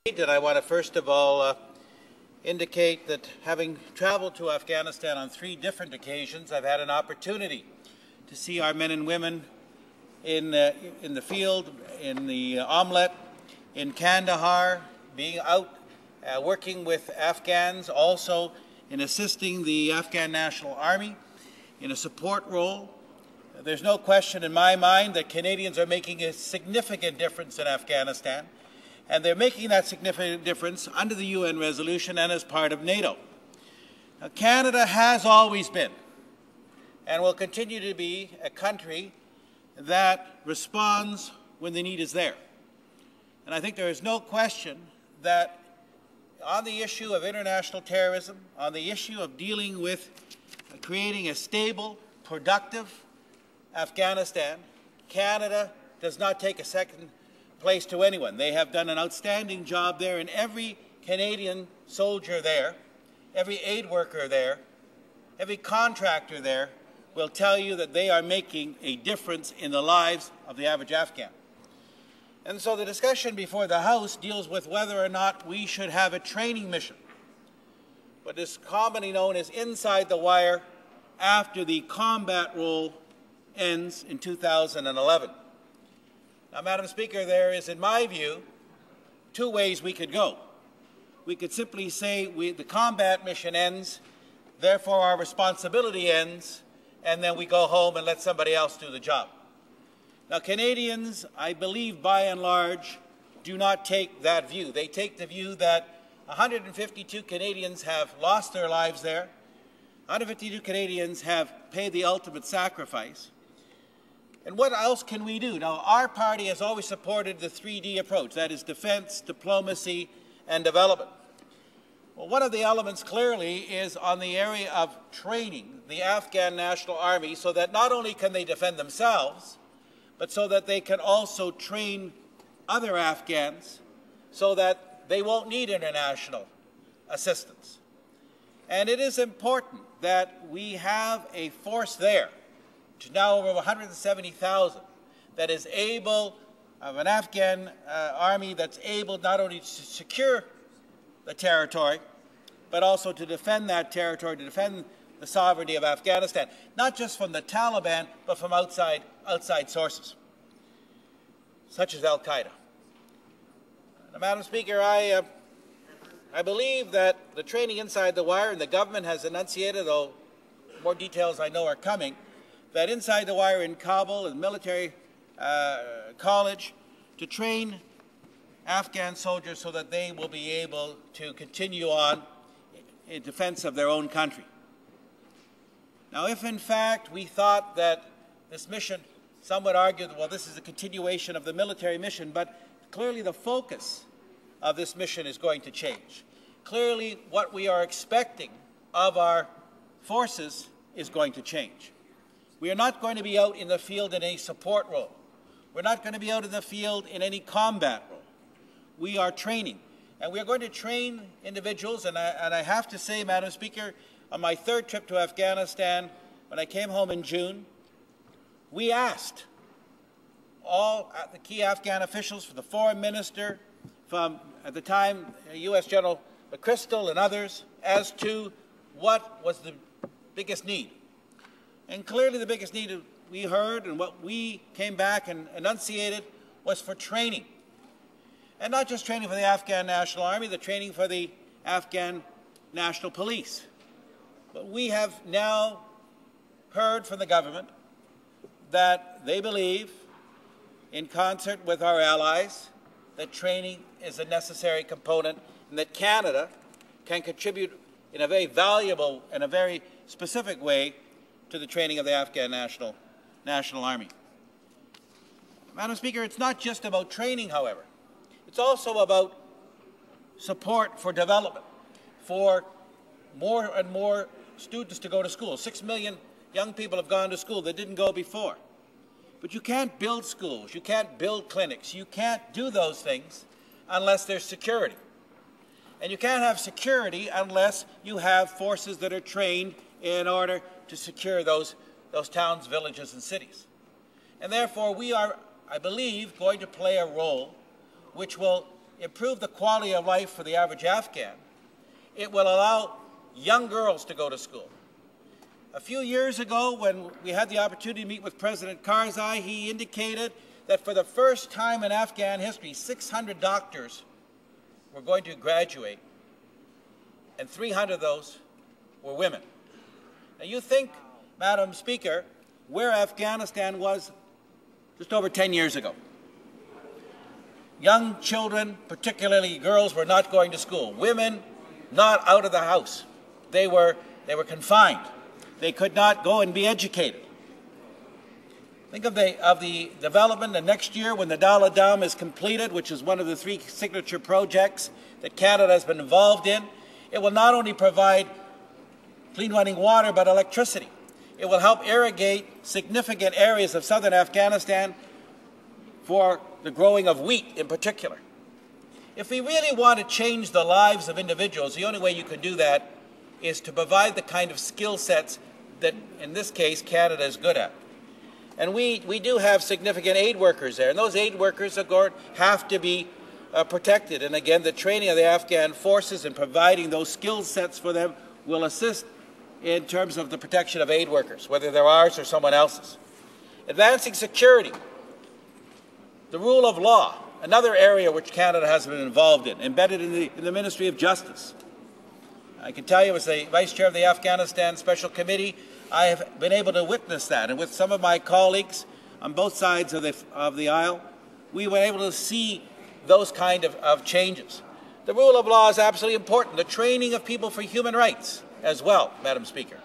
And I want to first of all indicate that having traveled to Afghanistan on 3 different occasions, I've had an opportunity to see our men and women in the field, in the Omelette, in Kandahar, being out working with Afghans, also in assisting the Afghan National Army in a support role. There's no question in my mind that Canadians are making a significant difference in Afghanistan, and they're making that significant difference under the UN resolution and as part of NATO. Now, Canada has always been and will continue to be a country that responds when the need is there. And I think there is no question that on the issue of international terrorism, on the issue of dealing with creating a stable, productive Afghanistan, Canada does not take a second place to anyone. They have done an outstanding job there, and every Canadian soldier there, every aid worker there, every contractor there will tell you that they are making a difference in the lives of the average Afghan. And so the discussion before the House deals with whether or not we should have a training mission, what is commonly known as inside the wire, after the combat role ends in 2011. Now, Madam Speaker, there is, in my view, 2 ways we could go. We could simply say the combat mission ends, therefore our responsibility ends, and then we go home and let somebody else do the job. Now, Canadians, I believe by and large, do not take that view. They take the view that 152 Canadians have lost their lives there. 152 Canadians have paid the ultimate sacrifice. And what else can we do? Now, our party has always supported the 3D approach, that is defense, diplomacy, and development. Well, one of the elements clearly is on the area of training the Afghan National Army so that not only can they defend themselves, but so that they can also train other Afghans so that they won't need international assistance. And it is important that we have a force there, which is now over 170,000, that is able, of an Afghan army that's able not only to secure the territory, but also to defend that territory, to defend the sovereignty of Afghanistan, not just from the Taliban, but from outside sources, such as Al-Qaeda. Now, Madam Speaker, I believe that the training inside the wire, and the government has enunciated, though more details I know are coming, that inside the wire in Kabul, in military college, to train Afghan soldiers so that they will be able to continue on in defense of their own country. Now, if in fact we thought that this mission, some would argue that, well, this is a continuation of the military mission, but clearly the focus of this mission is going to change. Clearly what we are expecting of our forces is going to change. We are not going to be out in the field in a support role. We're not going to be out in the field in any combat role. We are training. And we are going to train individuals, and I have to say, Madam Speaker, on my 3rd trip to Afghanistan, when I came home in June, we asked all the key Afghan officials, from the foreign minister, from, at the time, U.S. General McChrystal and others, as to what was the biggest need. And clearly the biggest need we heard, and what we came back and enunciated, was for training. And not just training for the Afghan National Army, the training for the Afghan National Police. But we have now heard from the government that they believe, in concert with our allies, that training is a necessary component and that Canada can contribute in a very valuable and a very specific way to the training of the Afghan National Army. Madam Speaker, it's not just about training, however. It's also about support for development, for more and more students to go to school. 6 million young people have gone to school that didn't go before. But you can't build schools, you can't build clinics, you can't do those things unless there's security. And you can't have security unless you have forces that are trained in order to secure those towns, villages, and cities. And therefore, we are, I believe, going to play a role which will improve the quality of life for the average Afghan, it will allow young girls to go to school. A few years ago, when we had the opportunity to meet with President Karzai, he indicated that for the first time in Afghan history, 600 doctors were going to graduate, and 300 of those were women. Now you think, Madam Speaker, where Afghanistan was just over 10 years ago. Young children, particularly girls, were not going to school. Women, not out of the house. They were confined. They could not go and be educated. Think of the development the next year when the Dala Dam is completed, which is one of the 3 signature projects that Canada has been involved in. It will not only provide clean running water, but electricity. It will help irrigate significant areas of southern Afghanistan for the growing of wheat in particular. If we really want to change the lives of individuals, the only way you can do that is to provide the kind of skill sets that, in this case, Canada is good at. And we do have significant aid workers there, and those aid workers, of course, have to be protected. And again, the training of the Afghan forces and providing those skill sets for them will assist in terms of the protection of aid workers, whether they're ours or someone else's. Advancing security, the rule of law, another area which Canada has been involved in, embedded in the Ministry of Justice. I can tell you, as the Vice Chair of the Afghanistan Special Committee, I have been able to witness that, and with some of my colleagues on both sides of the aisle, we were able to see those kind of changes. The rule of law is absolutely important. The training of people for human rights as well, Madam Speaker.